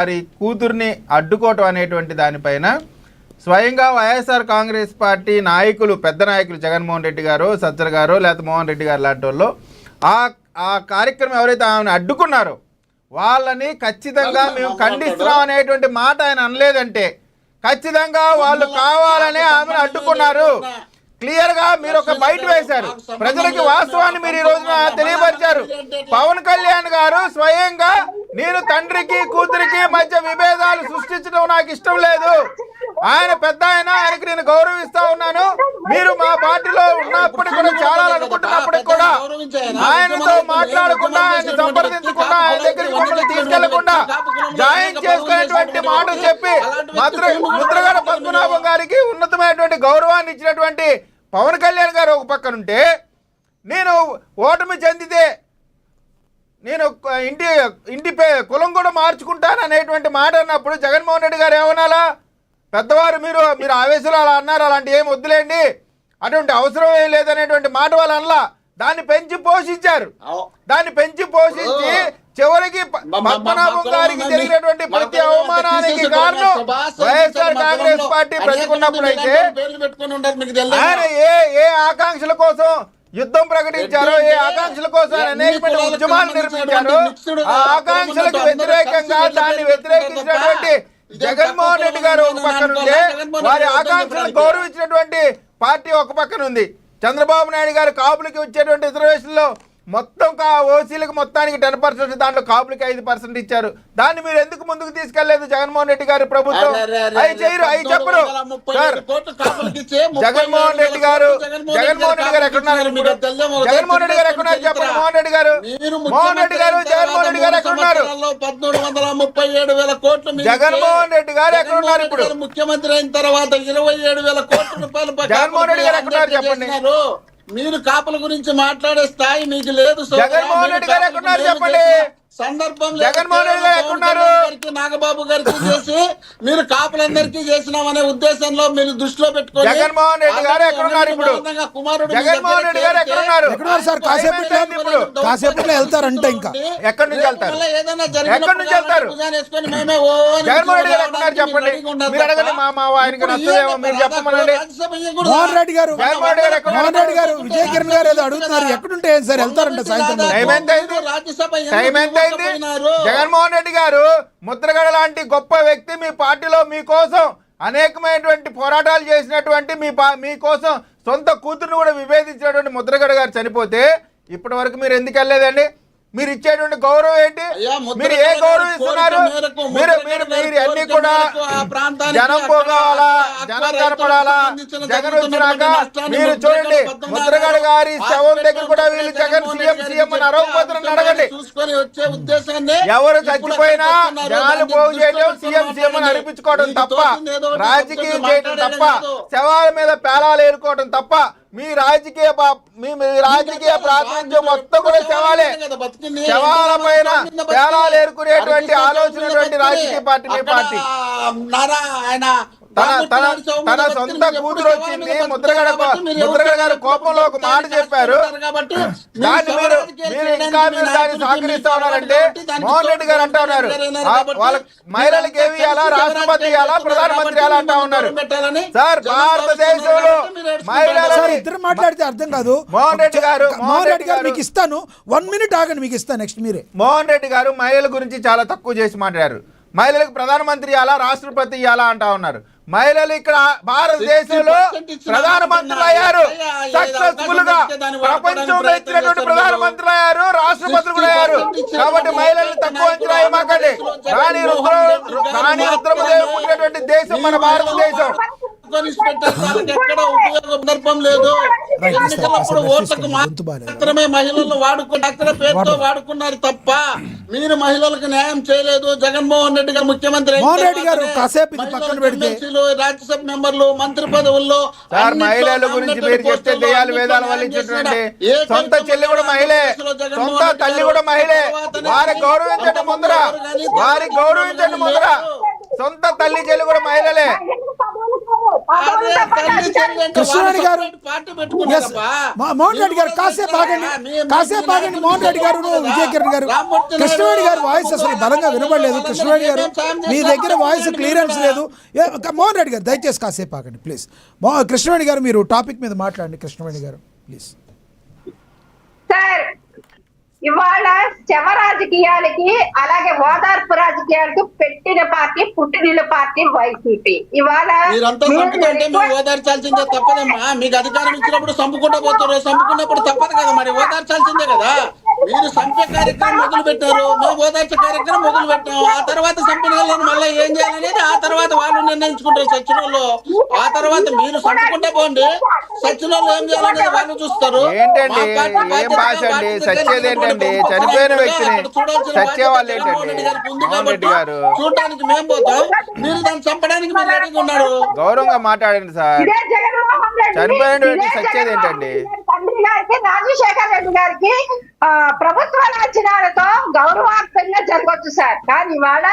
వారి కూతుర్ని అడ్డుకోవటం అనేటువంటి దానిపైన స్వయంగా వైఎస్ఆర్ కాంగ్రెస్ పార్టీ నాయకులు, పెద్ద నాయకులు జగన్మోహన్ రెడ్డి గారు, సజ్జల గారు, లేకపోతే మోహన్ రెడ్డి గారు లాంటి వాళ్ళు ఆ కార్యక్రమం ఎవరైతే ఆమెను అడ్డుకున్నారో వాళ్ళని ఖచ్చితంగా మేము ఖండిస్తున్నాం అనేటువంటి మాట ఆయన అనలేదంటే ఖచ్చితంగా వాళ్ళు కావాలనే ఆమెను అడ్డుకున్నారు. క్లియర్ గా మీరు ఒక బయట వేశారు, ప్రజలకి వాస్తవాన్ని మీరు ఈ రోజున తెలియపరిచారు. పవన్ కళ్యాణ్ గారు స్వయంగా నేను తండ్రికి కూతురికి మధ్య విభేదాలు సృష్టించడం నాకు ఇష్టం లేదు, ఆయన పెద్ద ఆయనకి నేను గౌరవిస్తా ఉన్నాను, మీరు మా పార్టీలో ఉన్నప్పటికీ కూడా చాలా అనుకుంటున్నప్పటికి కూడా ఆయనతో మాట్లాడకుండా, ఆయన సంప్రదించకుండా, ఆయన దగ్గరికి మమ్మల్ని తీసుకెళ్లకుండా జాయిన్ చేసుకునేటువంటి మాటలు చెప్పి ముద్రగడ పద్మనాభం గారికి ఉన్నతమైనటువంటి గౌరవాన్ని ఇచ్చినటువంటి పవన్ కళ్యాణ్ గారు ఒక పక్కనుంటే, నేను ఓటమి చెందితే నేను ఇంటి కులం కూడా మార్చుకుంటాను అనేటువంటి మాట అన్నప్పుడు జగన్మోహన్ రెడ్డి గారు ఏమనాలా? పెద్దవారు మీరు ఆవేశంలో అలా అన్నారు, అలాంటి ఏం వద్దులేండి, అటువంటి అవసరం ఏం లేదనేటువంటి మాట వాళ్ళు అనలా. దాన్ని పెంచి పోషించారు. దాన్ని పెంచి పోషించి చివరికి పద్మనాభం గారికి జరిగినటువంటి ప్రతి అవమానానికి కారణం వైఎస్ఆర్ కాంగ్రెస్ పార్టీ బ్రతికున్నప్పుడు అయితే ఆయన ఏ ఆకాంక్షల కోసం యుద్ధం ప్రకటించారో, ఏ ఆకాంక్షల కోసం అనేకమైన ఉద్యమాలు నిర్మించారో, ఆ ఆకాంక్షలకు వ్యతిరేకంగా దాన్ని వ్యతిరేకించినటువంటి జగన్మోహన్ రెడ్డి గారు ఒక పక్కన ఉంటే, వారి ఆకాంక్షలను గౌరవించినటువంటి పార్టీ ఒక పక్కన ఉంది. చంద్రబాబు నాయుడు గారు కాపులకి వచ్చేటువంటి రిజర్వేషన్లో మొత్తం ఓసీలకు మొత్తానికి 10%, దాంట్లో కాపులకి 5% ఇచ్చారు. దాన్ని మీరు ఎందుకు ముందుకు తీసుకెళ్లేదు జగన్మోహన్ రెడ్డి గారి ప్రభుత్వం? అవి చేయరు, అవి చెప్పరు సార్. జగన్మోహన్ రెడ్డి గారు ఎక్కడున్నారు? జగన్మోహన్ రెడ్డి గారు ఎక్కడున్నారు చెప్పండి. మోహన్ రెడ్డి గారు జగన్మోహన్ రెడ్డి గారు ఎక్కడున్నారు? జగన్మోహన్ రెడ్డి గారు ఎక్కడున్నారు? ఇప్పుడు ముఖ్యమంత్రి అయిన తర్వాత 27,000 కోట్ల రూపాయలు జగన్మోహన్ రెడ్డి గారు ఎక్కడున్నారు చెప్పండి. మీరు కాపుల గురించి మాట్లాడే స్థాయి మీకు లేదు. జగన్మోహన్ రెడ్డి గారు ఎక్కడున్నారు చెప్పండి. సందర్భంలో జగన్మోహన్ రెడ్డి గారు ఎక్కడున్నారు? నాగబాబు గారికి చేసి మీరు కాపులందరికీ చేసినామనే ఉద్దేశంలో మీరు దృష్టిలో పెట్టుకోండి. జగన్మోహన్ రెడ్డి గారు ఎక్కడున్నారు? ఇప్పుడు కుమారుడు జగన్మోహన్ రెడ్డి గారు ఎక్కడున్నారు? సార్ కాసేపట్లో వెళ్తారంటే ఇంకా ఎక్కడి నుంచి వెళ్తారు? ఏదైనా ఎక్కడి నుంచి వెళ్తారు? జగన్మోహన్ రెడ్డి గారు ఎక్కడున్నారు చెప్పండి. మీరు అడగండి, మా ఆయనకి నచ్చదేమో మీరు చెప్పమనండి. మోహన్ రెడ్డి గారు విజయ్ కిరణ్ గారు ఏదో అడుగుతున్నారు, ఎక్కడుంటే సార్ వెళ్తారంట సాయంత్రం. టైం ఎంత అయింది? జగన్మోహన్ రెడ్డి గారు ముద్రగడ లాంటి గొప్ప వ్యక్తి మీ పార్టీలో మీకోసం అనేకమైనటువంటి పోరాటాలు చేసినటువంటి మీకోసం సొంత కూతురుని కూడా విభేదించినటువంటి ముద్రగడ గారు చనిపోతే ఇప్పటి వరకు మీరు ఎందుకు వెళ్ళలేదండి? మీరు ఇచ్చేటువంటి గౌరవం ఏంటి? మీరు ఏ గౌరవం ఇస్తున్నారు? మీరు అన్ని కూడా జనం పోగాలా, జనం కనపడాలా? జగన్ వచ్చినాక మీరు చూడండి, ముద్రగడ గారి శవం దగ్గర కూడా వీళ్ళు జగన్ సీఎం అని అరవకపోతున్నారు. అడగండి, ఎవరు చచ్చిపోయినా జనాలు పోగు చేయడం, సీఎం అని అనిపించుకోవడం తప్ప, రాజకీయం చేయడం తప్ప, శవాల మీద పేలాలు ఏరుకోవడం తప్ప, మీ రాజకీయ ప్రాతినిధ్యం మొత్తం కూడా శవాలే. శవాల పైన పేలాలు ఏరుకునేటువంటి ఆలోచన రాజకీయ పార్టీ మీ పార్టీ. తన సొంత కూతురు వచ్చింది, ముద్రగడ గారు కోపంలో ఒక మాట చెప్పారు, దాన్ని మీరు ఇంకా దాన్ని సహకరిస్తా ఉన్నారంటే మోహన్ రెడ్డి గారు అంటా ఉన్నారు వాళ్ళ మహిళలకు ఏమి ఇవ్వాలా, రాష్ట్రపతి ఇవ్వాలా, ప్రధానమంత్రి ఇలా అంటా ఉన్నారు. సార్ భారతదేశంలో మహిళలు ఇద్దరు మాట్లాడితే అర్థం కాదు. మోహన్ రెడ్డి గారు మీకు ఇస్తాను, 1 minute ఆగండి, మీకు ఇస్తాను నెక్స్ట్ మీరే. మోహన్ రెడ్డి గారు మహిళల గురించి చాలా తక్కువ చేసి మాట్లాడారు. మహిళలకు ప్రధానమంత్రి ఇవ్వాలా, రాష్ట్రపతి ఇవ్వాలా అంటా ఉన్నారు. మహిళలు ఇక్కడ భారతదేశంలో ప్రధానమంత్రులు అయ్యారు, సక్సెస్ఫుల్ గా ప్రపంచంలో ఇచ్చినటువంటి ప్రధానమంత్రులు అయ్యారు, రాష్ట్రపతులు కూడా అయ్యారు. కాబట్టి మహిళలు తక్కువ అంచనా వేయమాకండి. రాణి రుద్రమదేవి పుట్టినటువంటి దేశం మన భారతదేశం. ఎక్కడ ఉపయోగం లేదు. ఎన్నికలప్పుడు ఓట్లకు మాత్రమే మహిళలను వాడుకున్నారు, పేరుతో వాడుకున్నారు తప్ప మీరు మహిళలకు న్యాయం చేయలేదు. జగన్మోహన్ రెడ్డి గారు ముఖ్యమంత్రి రాజ్యసభ మెంబర్లు, మంత్రి పదవుల్లో మహిళల గురించి మీరు చెప్తే దెయ్యాలు వేదాలు వల్లించేటువంటి సొంత చెల్లి కూడా మహిళే, సొంత తల్లి కూడా మహిళే. వారికి గౌరవించండి ముందర, సొంత తల్లి చెల్లి కూడా మహిళలే. అదే తల్లి చెల్లి అంటే కృష్ణారెడ్డి గారు వాళ్ళు పార్టీ పెట్టుకున్నారబ్బా. మోహన్ రెడ్డి గారు కాసేపు ఆగండి మోహన్ రెడ్డి గారు విజయ కిరణ్ గారు కృష్ణారెడ్డి గారి వాయిస్ అసలు బలంగా వినబడలేదు. కృష్ణారెడ్డి గారు మీ దగ్గర వాయిస్ క్లియరెన్స్ లేదు. మోహన్ రెడ్డి గారు దయచేసి కాసేపు ఆగండి ప్లీజ్. కృష్ణారెడ్డి గారు మీరు టాపిక్ మీద మాట్లాడండి. కృష్ణారెడ్డి గారు ప్లీజ్. సార్, ఇవాళ శవ రాజకీయాలకి అలాగే ఓదార్పు రాజకీయాలకు పెట్టిన పార్టీ పుట్టినిల్లు పార్టీ వైసీపీ. ఇవాళ మీరంతా సంపుకుంటే మేము ఓదార్చాల్సిందే తప్పదమ్మా. మీకు అధికారం ఇచ్చినప్పుడు సంపుకుంటూ పోతారు, సంపుకున్నప్పుడు తప్పదు కదా, మరి ఓదార్చాల్సిందే కదా. మీరు సంపే కార్యక్రమం మొదలు పెట్టారు, మేము ఓదార్చే కార్యక్రమం మొదలు పెట్టాము. ఆ తర్వాత సంపిన వాళ్ళని మళ్ళీ ఏం చేయాలనేది ఆ తర్వాత వాళ్ళు నిర్ణయించుకుంటారు సచిన వాళ్ళు. ఆ తర్వాత మీరు సంపుకుంటే పోండి, సచిన వాళ్ళు ఏం చేయాలనేది వాళ్ళు చూస్తారు. ఏంటండి ఏం భాష అండి? సచ్చేది ఏంటండి? చనిపోయిన వ్యక్తిని సచ్చే వాళ్ళు ఏంటండి? మోహన్ రెడ్డి గారు చూడడానికి మేము పోతాం, మీరు దాన్ని చంపడానికి మీరు రెడీగా ఉన్నారు. గౌరవంగా మాట్లాడండి సార్. ఇదే జగన్మోహన్ రెడ్డి, చనిపోయిన వ్యక్తి ఇదే సచ్చేది ఏంటండి? తండ్రి గారికి రాజశేఖర్ రెడ్డి గారికి ప్రభుత్వ లాంఛనాలతో గౌరవార్థంగా జరగవచ్చు సార్. కానీ ఇవాళ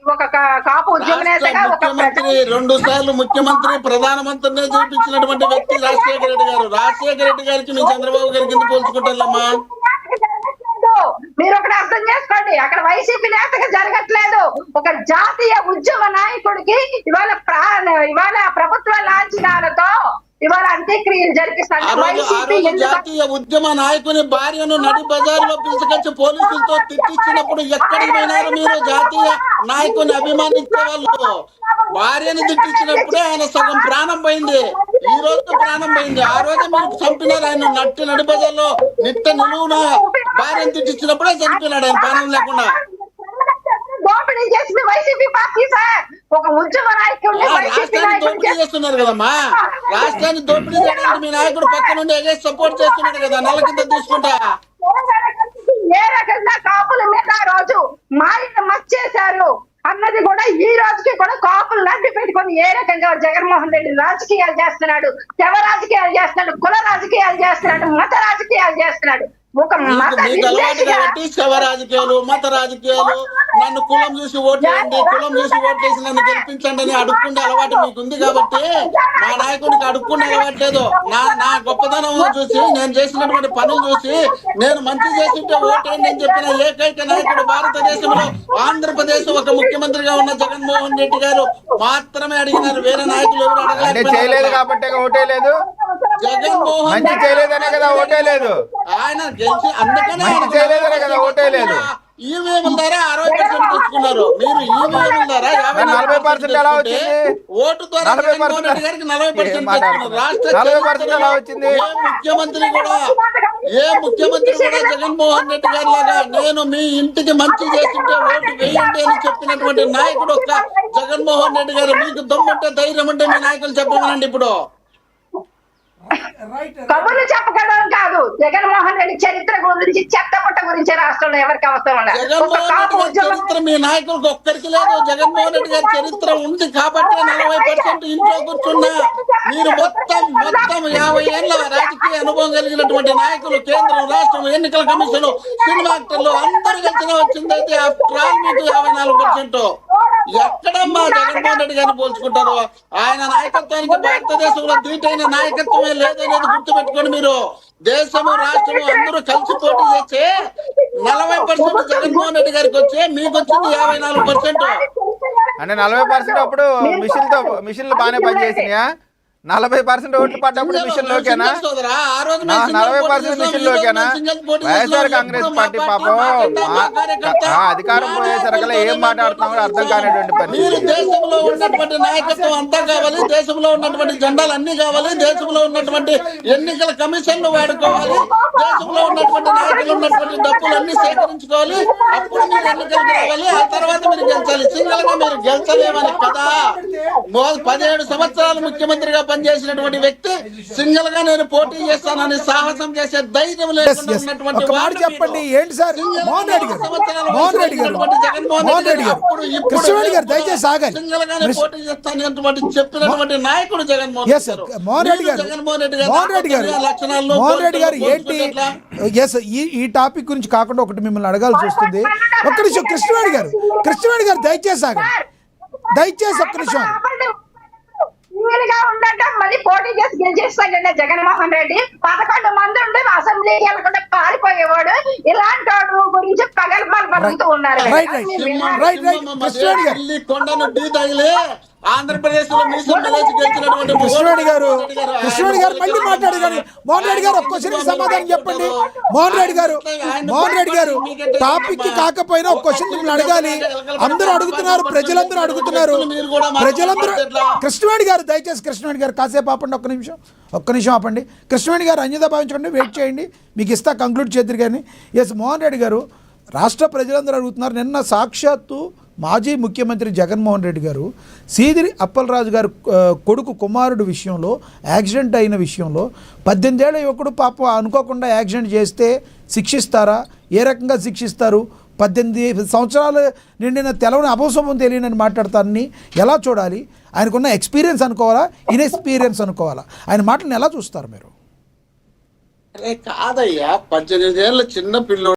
ఒక కాపు ఉద్యమ నేతగా ఒక ముఖ్యమంత్రి 2 సార్లు ముఖ్యమంత్రి ప్రధానమంత్రిని చూపించినటువంటి వ్యక్తి రాజశేఖర రెడ్డి గారు. రాజశేఖర రెడ్డి గారికి మీ చంద్రబాబు గారికి ఎందుకు పోల్చుకుంటారమ్మా? మీరు ఒకటి అర్థం చేసుకోండి, అక్కడ వైసీపీ నేతగా జరగట్లేదు. ఒక జాతీయ ఉద్యమ నాయకుడికి ఇవాళ ప్రభుత్వ లాంఛనాలతో ఇవాళ అంత్యక్రియలు జరిపిస్తారు. జాతీయ ఉద్యమ నాయకుని భార్యను నడి బజార్లో పిలుచుకొచ్చి పోలీసులతో తిట్టించినప్పుడు ఎక్కడికి పోయినారు మీరు? జాతీయ నాయకుని అభిమానించే వాళ్ళు భార్యను తిట్టించినప్పుడే ఆయన సగం ప్రాణం పోయింది. ఈ రోజు ప్రాణం పోయింది. ఆ రోజు మీరు చంపినారు ఆయన. నడి బజార్లో నిలువున భార్యను తిట్టించినప్పుడే చనిపోయినాడు ఆయన ప్రాణం లేకుండా. దోపిడీ చేసింది వైసీపీ పార్టీ సార్. ఒక ఉద్యమ నాయకుడిని రాష్ట్రాన్ని దోపిడీ చేస్తున్నారు కదమ్మా. రాష్ట్రాన్ని దోపిడీ చేయడానికి మీ నాయకుడు పక్క నుండి ఎగేసి సపోర్ట్ చేస్తున్నాడు కదా, నెల కింద తీసుకుంటా. ఏ రకంగా కాపుల మీద ఆ రోజు మాయను మర్చేశారు అన్నది కూడా ఈ రోజుకి కూడా కాపులు నడ్డి పెట్టుకొని ఏ రకంగా జగన్మోహన్ రెడ్డి రాజకీయాలు చేస్తున్నాడు, శవ రాజకీయాలు చేస్తున్నాడు, కుల రాజకీయాలు చేస్తున్నాడు, మత రాజకీయాలు చేస్తున్నాడు. ఒక మత కాబట్టి శవ రాజకీయాలు, మత రాజకీయాలు, నన్ను కులం చూసి ఓట్లేయండి, కులం చూసి ఓట్లేసి నన్ను గెలిపించండి అని అడుక్కుండే అలవాటు మీకు ఉంది. కాబట్టి మా నాయకుడికి అడుక్కుండే అలవాటు లేదు. నా గొప్పదనం చూసి, నేను చేసినటువంటి పనులు చూసి, నేను మంచి చేస్తుంటే ఓటేయండి అని చెప్పిన ఏకైక నాయకుడు భారతదేశంలో ఆంధ్రప్రదేశ్ ఒక ముఖ్యమంత్రిగా ఉన్న జగన్మోహన్ రెడ్డి గారు మాత్రమే అడిగినారు. వేరే నాయకులు ఎవరు అడగలేదు. చేయలేదు కాబట్టి ఓటే లేదు. జగన్మోహన్ మంచి చేయలేదనే కదా ఓటే లేదు. ఆయన గెలిచి అందుకనే చేయలేదనే కదా ఓటే లేదు. ఈవీఎంల ద్వారా 60% తెచ్చుకున్నారు. మీరు ఈవీఎంల ద్వారా 40% ఎలా వచ్చింది? ఓటు ద్వారా జగన్మోహన్ రెడ్డి గారికి 40% తెచ్చుకున్నారు. రాష్ట్ర ఎలా వచ్చింది? ఏ ముఖ్యమంత్రి కూడా జగన్మోహన్ రెడ్డి గారి లాగా నేను మీ ఇంటికి మంచి చేస్తుంటే ఓటు వేయండి అని చెప్పినటువంటి నాయకుడు ఒక్క జగన్మోహన్ రెడ్డి గారు. మీకు దమ్ముంటే ధైర్యం ఉంటే మీ నాయకులు చెప్పమనండి. ఇప్పుడు కబుర్లు చెప్పగలం కాదు, జగన్మోహన్ రెడ్డి చరిత్ర గురించి, చెత్తపుట్ట గురించి రాష్ట్రంలో ఎవరికి అవసరం ఉండదు. జగన్మోహన్ రెడ్డి గారి చరిత్ర మీ నాయకులకు ఒక్కరికి లేదు. జగన్మోహన్ రెడ్డి గారి చరిత్ర ఉంది కాబట్టి 40% ఇంట్లో కూర్చున్నా. మీరు మొత్తం 50 ఏళ్ల రాజకీయ అనుభవం కలిగినటువంటి నాయకులు, కేంద్రం, రాష్ట్రం, ఎన్నికల కమిషన్, సినిమా యాక్టర్లు అందరూ కలిసిన వచ్చిందైతే ఆఫ్టర్ ఆల్ మీకు 54%. ఎక్కడమ్మా జగన్మోహన్ రెడ్డి గారిని పోల్చుకుంటారు? ఆయన నాయకత్వానికి భారతదేశంలో దీటైన నాయకత్వమే లేదనేది గుర్తుపెట్టుకోండి. మీరు దేశము, రాష్ట్రము అందరూ కలిసి పోటీ చేస్తే 40% జగన్మోహన్ రెడ్డి గారికి వచ్చే, మీకు వచ్చింది 54%. అంటే 40% అప్పుడు మిషన్లు బాగానే పనిచేసినాయా? 40% ఓట్లు పడ్డప్పుడు మిషన్ లోకేనా? 40% మిషన్ లోకేనా? వైఎస్ఆర్ కాంగ్రెస్ పార్టీ పాపం అధికారం పోయేసరికల్లా ఏం మాట్లాడుతున్నామో అర్థం కానిటువంటి మీరు దేశంలో ఉన్నటువంటి నాయకత్వం అంతా కావాలి, దేశంలో ఉన్నటువంటి జెండాలు అన్ని కావాలి, దేశంలో ఉన్నటువంటి ఎన్నికల కమిషన్లు వాడుకోవాలి, దేశంలో ఉన్నటువంటి నాయకులు ఉన్నటువంటి డబ్బులన్నీ సేకరించుకోవాలి. అప్పుడు మీరు ఎన్నికలకు రావాలి. ఆ తర్వాత మీరు గెలిచాలి. సింగల్ గా మీరు గెలిచలేమని కదా 17 సంవత్సరాలు ముఖ్యమంత్రిగా పనిచేసినటువంటి వ్యక్తి సింగల్ గా నేను పోటీ చేస్తానని సాహసం చేసే ధైర్యం లేకుండా ఉన్నటువంటి చెప్పండి. ఏంటి సార్ మోహన్ రెడ్డి గారు, మోహన్ రెడ్డి గారు, మోహన్ రెడ్డి గారు, కృష్ణారెడ్డి గారు దయచేసి ఆగండి. సింగల్ గానే పోటీ చేస్తానటువంటి చెప్పినటువంటి నాయకుడు జగన్మోహన్ రెడ్డి గారు. మోహన్ రెడ్డి గారు, మోహన్ రెడ్డి గారు, మోహన్ రెడ్డి గారు ఏంటి? ఈ టాపిక్ గురించి కాకుండా ఒకటి మిమ్మల్ని అడగాల్సి వస్తుంది. ఒక్క నిమిషం కృష్ణారెడ్డి గారు, కృష్ణారెడ్డి గారు దయచేసి ఆగండి, దయచేసి ఒక్క నిమిషం. సింగిల్ గా ఉండటం మళ్ళీ పోటీ చేసి గెలిచేస్తాడండి జగన్మోహన్ రెడ్డి. 11 మంది ఉండి అసెంబ్లీకి వెళ్ళకుండా పారిపోయేవాడు. ఇలాంటి వాడు గురించి పగలపాలు పడుతూ ఉన్నారు. Right right right right Krishnaveni గారు ఢిల్లీ కొండను ఢీ తగిలి ఆంధ్రప్రదేశ్ లో కృష్ణవేణి గారు మళ్ళీ మాట్లాడు కానీ మోహన్ రెడ్డి గారు ఒక్క క్వశ్చన్ సమాధానం చెప్పండి. మోహన్ రెడ్డి గారు టాపిక్ కి కాకపోయినా ఒక క్వశ్చన్ మిమ్మల్ని అడగాలి. అందరూ అడుగుతున్నారు, ప్రజలందరూ అడుగుతున్నారు. కృష్ణవేణి గారు దయచేసి కృష్ణవేణి గారు కాసేపు ఆపండి, ఒక్క నిమిషం ఆపండి. కృష్ణవేణి గారు అన్యదా భావించండి, వెయిట్ చేయండి, మీకు ఇస్తా, కంక్లూడ్ చేద్దరు కానీ. ఎస్ మోహన్ రెడ్డి గారు, రాష్ట్ర ప్రజలందరూ అడుగుతున్నారు. నిన్న సాక్షాత్తు మాజీ ముఖ్యమంత్రి జగన్మోహన్ రెడ్డి గారు సీదిరి అప్పలరాజు గారు కొడుకు కుమారుడు విషయంలో యాక్సిడెంట్ అయిన విషయంలో 18 ఏళ్ల యువకుడు పాప అనుకోకుండా యాక్సిడెంట్ చేస్తే శిక్షిస్తారా, ఏ రకంగా శిక్షిస్తారు, 18 సంవత్సరాలు నిండిన తెలవని అభోసమం తెలియనని మాట్లాడతానని ఎలా చూడాలి? ఆయనకున్న ఎక్స్పీరియన్స్ అనుకోవాలా, ఇన్ఎక్స్పీరియన్స్ అనుకోవాలా? ఆయన మాటలను ఎలా చూస్తారు మీరు? కాదయ్యా, 18 ఏళ్ళ చిన్న పిల్లోడు